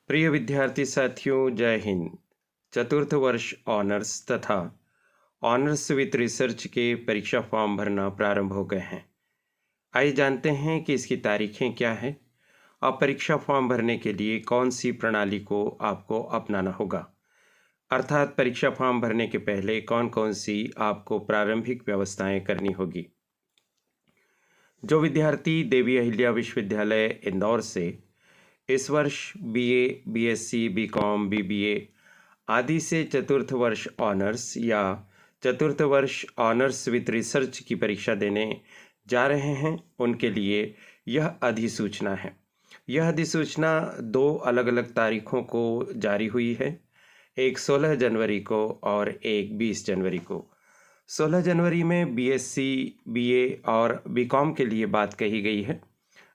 प्रिय विद्यार्थी साथियों, जय हिंद। चतुर्थ वर्ष ऑनर्स तथा ऑनर्स विथ रिसर्च के परीक्षा फॉर्म भरना प्रारंभ हो गए हैं। आइए जानते हैं कि इसकी तारीखें क्या है और परीक्षा फॉर्म भरने के लिए कौन सी प्रणाली को आपको अपनाना होगा, अर्थात परीक्षा फॉर्म भरने के पहले कौन कौन सी आपको प्रारंभिक व्यवस्थाएं करनी होगी। जो विद्यार्थी देवी अहिल्या विश्वविद्यालय इंदौर से इस वर्ष बीए, बीएससी, बीकॉम, बीबीए आदि से चतुर्थ वर्ष ऑनर्स या चतुर्थ वर्ष ऑनर्स विद रिसर्च की परीक्षा देने जा रहे हैं, उनके लिए यह अधिसूचना है। यह अधिसूचना 2 अलग अलग तारीखों को जारी हुई है, एक 16 जनवरी को और एक 20 जनवरी को। 16 जनवरी में बीएससी, बीए और बीकॉम के लिए बात कही गई है।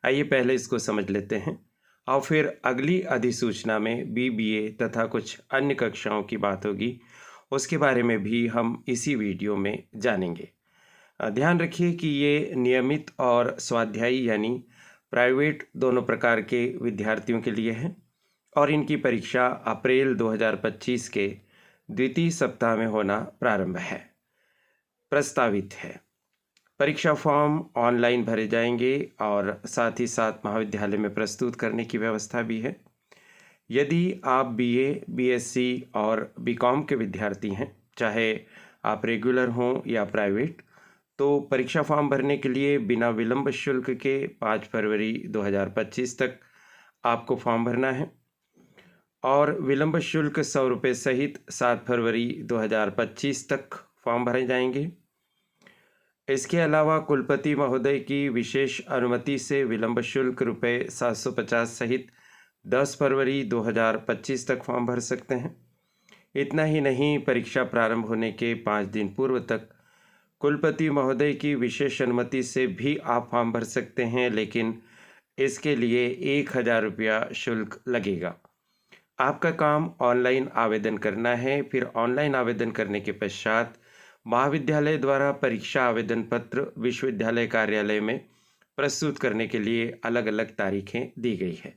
आइए पहले इसको समझ लेते हैं और फिर अगली अधिसूचना में बीबीए तथा कुछ अन्य कक्षाओं की बात होगी, उसके बारे में भी हम इसी वीडियो में जानेंगे। ध्यान रखिए कि ये नियमित और स्वाध्यायी यानी प्राइवेट दोनों प्रकार के विद्यार्थियों के लिए है और इनकी परीक्षा अप्रैल 2025 के द्वितीय सप्ताह में होना प्रारंभ है, प्रस्तावित है। परीक्षा फॉर्म ऑनलाइन भरे जाएंगे और साथ ही साथ महाविद्यालय में प्रस्तुत करने की व्यवस्था भी है। यदि आप बीए, बीएससी और बीकॉम के विद्यार्थी हैं, चाहे आप रेगुलर हों या प्राइवेट, तो परीक्षा फॉर्म भरने के लिए बिना विलंब शुल्क के 5 फरवरी 2025 तक आपको फॉर्म भरना है और विलंब शुल्क 100 रुपये सहित 7 फरवरी 2025 तक फॉर्म भरे जाएंगे। इसके अलावा कुलपति महोदय की विशेष अनुमति से विलंब शुल्क रुपये 750 सहित 10 फरवरी 2025 तक फॉर्म भर सकते हैं। इतना ही नहीं, परीक्षा प्रारंभ होने के 5 दिन पूर्व तक कुलपति महोदय की विशेष अनुमति से भी आप फॉर्म भर सकते हैं, लेकिन इसके लिए 1000 रुपया शुल्क लगेगा। आपका काम ऑनलाइन आवेदन करना है। फिर ऑनलाइन आवेदन करने के पश्चात महाविद्यालय द्वारा परीक्षा आवेदन पत्र विश्वविद्यालय कार्यालय में प्रस्तुत करने के लिए अलग अलग तारीखें दी गई है।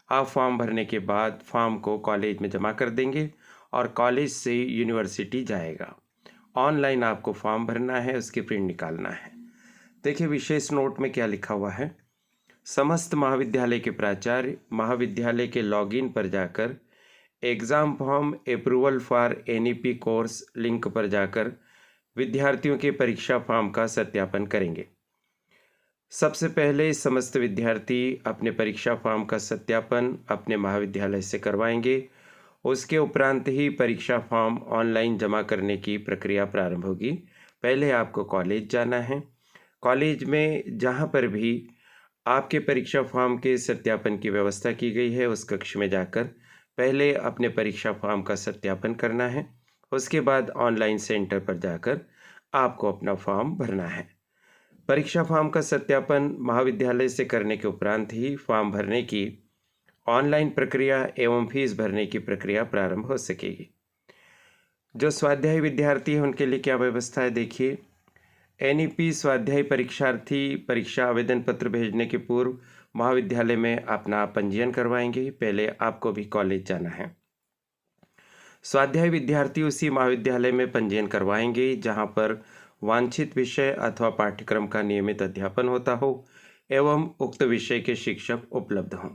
आप फॉर्म भरने के बाद फॉर्म को कॉलेज में जमा कर देंगे और कॉलेज से यूनिवर्सिटी जाएगा। ऑनलाइन आपको फॉर्म भरना है, उसकी प्रिंट निकालना है। देखिए विशेष नोट में क्या लिखा हुआ है। समस्त महाविद्यालय के प्राचार्य महाविद्यालय के लॉगिन पर जाकर exam form approval for NEP course link पर जाकर विद्यार्थियों के परीक्षा फॉर्म का सत्यापन करेंगे। सबसे पहले समस्त विद्यार्थी अपने परीक्षा फॉर्म का सत्यापन अपने महाविद्यालय से करवाएंगे। उसके उपरांत ही परीक्षा फॉर्म ऑनलाइन जमा करने की प्रक्रिया प्रारंभ होगी। पहले आपको कॉलेज जाना है। कॉलेज में जहाँ पर भी आपके परीक्षा फॉर्म के सत्यापन की व्यवस्था की गई है, उस कक्ष में जाकर पहले अपने परीक्षा फॉर्म का सत्यापन करना है। उसके बाद ऑनलाइन सेंटर पर जाकर आपको अपना फॉर्म भरना है। परीक्षा फॉर्म का सत्यापन महाविद्यालय से करने के उपरांत ही फॉर्म भरने की ऑनलाइन प्रक्रिया एवं फीस भरने की प्रक्रिया प्रारंभ हो सकेगी। जो स्वाध्यायी विद्यार्थी हैं उनके लिए क्या व्यवस्था है, देखिए। एनईपी स्वाध्यायी परीक्षार्थी परीक्षा आवेदन पत्र भेजने के पूर्व महाविद्यालय में अपना पंजीयन करवाएंगे। पहले आपको भी कॉलेज जाना है। स्वाध्यायी विद्यार्थी उसी महाविद्यालय में पंजीयन करवाएंगे जहां पर वांछित विषय अथवा पाठ्यक्रम का नियमित अध्यापन होता हो एवं उक्त विषय के शिक्षक उपलब्ध हों।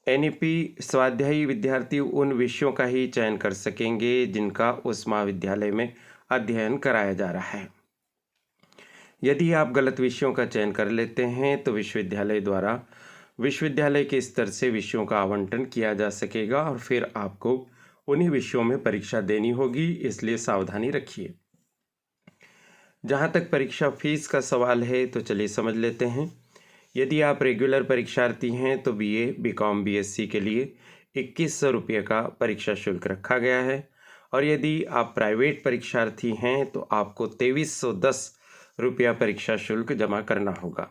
एनईपी स्वाध्यायी विद्यार्थी उन विषयों का ही चयन कर सकेंगे जिनका उस महाविद्यालय में अध्ययन कराया जा रहा है। यदि आप गलत विषयों का चयन कर लेते हैं तो विश्वविद्यालय द्वारा विश्वविद्यालय के स्तर से विषयों का आवंटन किया जा सकेगा और फिर आपको उन्हीं विषयों में परीक्षा देनी होगी, इसलिए सावधानी रखिए। जहाँ तक परीक्षा फीस का सवाल है तो चलिए समझ लेते हैं। यदि आप रेगुलर परीक्षार्थी हैं तो बीए, बीकॉम, बीएससी के लिए 2100 रुपये का परीक्षा शुल्क रखा गया है और यदि आप प्राइवेट परीक्षार्थी हैं तो आपको 2310 रुपया परीक्षा शुल्क जमा करना होगा।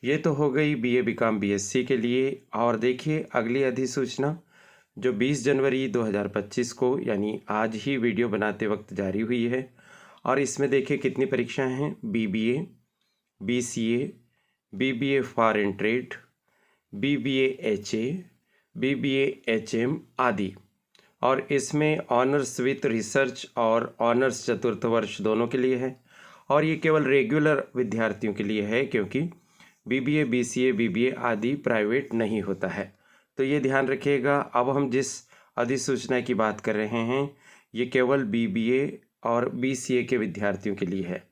ये तो हो गई बीए, बीकॉम, बीएससी के लिए। और देखिए अगली अधिसूचना जो 20 जनवरी 2025 को यानी आज ही वीडियो बनाते वक्त जारी हुई है और इसमें देखिए कितनी परीक्षाएं हैं। BBA, BCA, BBA foreign trade, BBA HA, BBA HM आदि। और इसमें ऑनर्स विथ रिसर्च और ऑनर्स चतुर्थ वर्ष दोनों के लिए है, और ये केवल रेगुलर विद्यार्थियों के लिए है, क्योंकि BBA BCA BBA आदि प्राइवेट नहीं होता है। तो ये ध्यान रखिएगा। अब हम जिस अधिसूचना की बात कर रहे हैं ये केवल BBA और BCA के विद्यार्थियों के लिए है।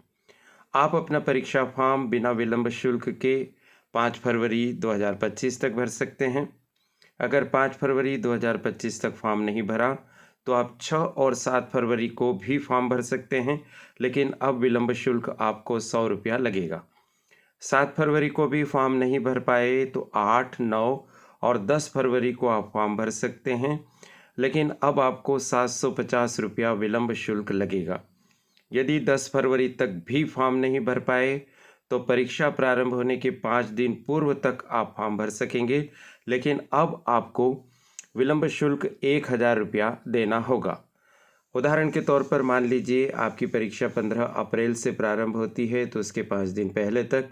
आप अपना परीक्षा फॉर्म बिना विलंब शुल्क के 5 फरवरी 2025 तक भर सकते हैं। अगर 5 फरवरी 2025 तक फॉर्म नहीं भरा तो आप 6 और 7 फरवरी को भी फॉर्म भर सकते हैं, लेकिन अब विलंब शुल्क आपको 100 रुपया लगेगा। 7 फरवरी को भी फॉर्म नहीं भर पाए तो 8, 9 और 10 फरवरी को आप फॉर्म भर सकते हैं, लेकिन अब आपको 750 रुपया विलंब शुल्क लगेगा। यदि 10 फरवरी तक भी फॉर्म नहीं भर पाए तो परीक्षा प्रारंभ होने के 5 दिन पूर्व तक आप फॉर्म भर सकेंगे, लेकिन अब आपको विलंब शुल्क 1000 रुपया देना होगा। उदाहरण के तौर पर मान लीजिए आपकी परीक्षा 15 अप्रैल से प्रारंभ होती है, तो उसके 5 दिन पहले तक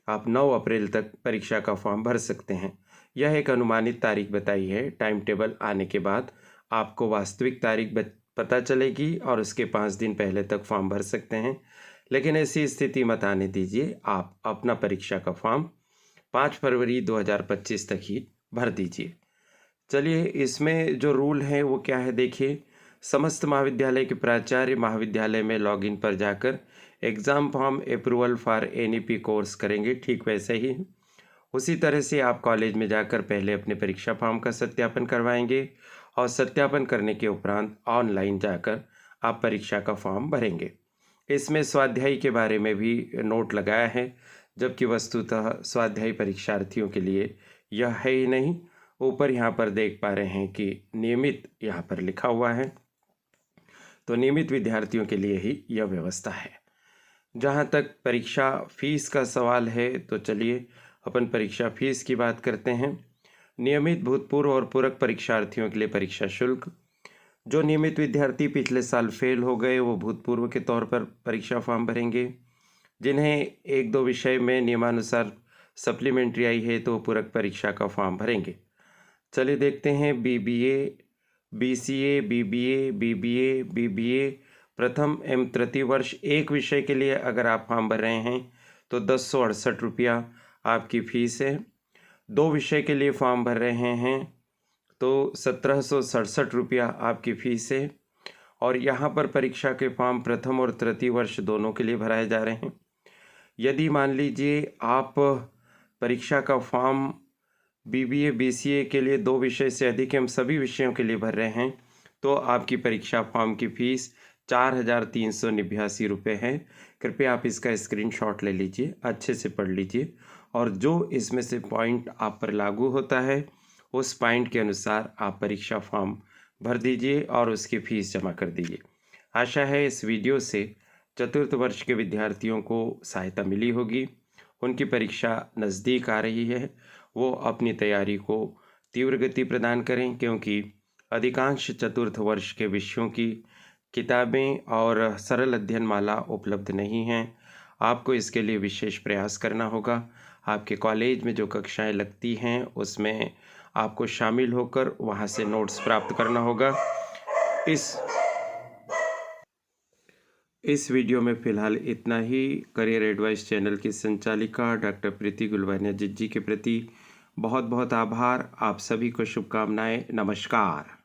आप 9 अप्रैल तक परीक्षा का फॉर्म भर सकते हैं। यह एक अनुमानित तारीख बताई है। टाइम टेबल आने के बाद आपको वास्तविक तारीख पता चलेगी और उसके 5 दिन पहले तक फॉर्म भर सकते हैं, लेकिन ऐसी स्थिति मत आने दीजिए। आप अपना परीक्षा का फॉर्म 5 फरवरी 2025 तक ही भर दीजिए। चलिए, इसमें जो रूल है वो क्या है देखिए। समस्त महाविद्यालय के प्राचार्य महाविद्यालय में लॉगिन पर जाकर exam form approval for NEP course करेंगे। ठीक वैसे ही उसी तरह से आप कॉलेज में जाकर पहले अपने परीक्षा फॉर्म का सत्यापन करवाएंगे और सत्यापन करने के उपरांत ऑनलाइन जाकर आप परीक्षा का फॉर्म भरेंगे। इसमें स्वाध्याय के बारे में भी नोट लगाया है, जबकि वस्तुतः स्वाध्याय परीक्षार्थियों के लिए यह है ही नहीं। ऊपर यहाँ पर देख पा रहे हैं कि नियमित यहाँ पर लिखा हुआ है, तो नियमित विद्यार्थियों के लिए ही यह व्यवस्था है। जहाँ तक परीक्षा फीस का सवाल है तो चलिए अपन परीक्षा फीस की बात करते हैं। नियमित, भूतपूर्व और पूरक परीक्षार्थियों के लिए परीक्षा शुल्क। जो नियमित विद्यार्थी पिछले साल फेल हो गए वो भूतपूर्व के तौर पर परीक्षा फॉर्म भरेंगे। जिन्हें 1-2 विषय में नियमानुसार सप्लीमेंट्री आई है तो पूरक परीक्षा का फॉर्म भरेंगे। चलिए देखते हैं BBA BCA BBA प्रथम एवं तृतीय वर्ष एक विषय के लिए अगर आप फॉर्म भर रहे हैं तो 1068 रुपया आपकी फीस है। 2 विषय के लिए फॉर्म भर रहे हैं तो 1767 रुपया आपकी फीस है। और यहाँ पर परीक्षा के फॉर्म प्रथम और तृतीय वर्ष दोनों के लिए भराए जा रहे हैं। यदि मान लीजिए आप परीक्षा का फॉर्म BBA BCA के लिए 2 विषय से अधिक एवं सभी विषयों के लिए भर रहे हैं तो आपकी परीक्षा फॉर्म की फीस 4389 रुपये है। कृपया आप इसका स्क्रीनशॉट ले लीजिए, अच्छे से पढ़ लीजिए और जो इसमें से पॉइंट आप पर लागू होता है उस पॉइंट के अनुसार आप परीक्षा फॉर्म भर दीजिए और उसकी फ़ीस जमा कर दीजिए। आशा है इस वीडियो से चतुर्थ वर्ष के विद्यार्थियों को सहायता मिली होगी। उनकी परीक्षा नज़दीक आ रही है, वो अपनी तैयारी को तीव्र गति प्रदान करें, क्योंकि अधिकांश चतुर्थ वर्ष के विषयों की किताबें और सरल अध्ययन माला उपलब्ध नहीं हैं। आपको इसके लिए विशेष प्रयास करना होगा। आपके कॉलेज में जो कक्षाएं लगती हैं उसमें आपको शामिल होकर वहां से नोट्स प्राप्त करना होगा। इस वीडियो में फ़िलहाल इतना ही। करियर एडवाइस चैनल की संचालिका डॉक्टर प्रीति गुलवानिया जी के प्रति बहुत बहुत आभार। आप सभी को शुभकामनाएं। नमस्कार।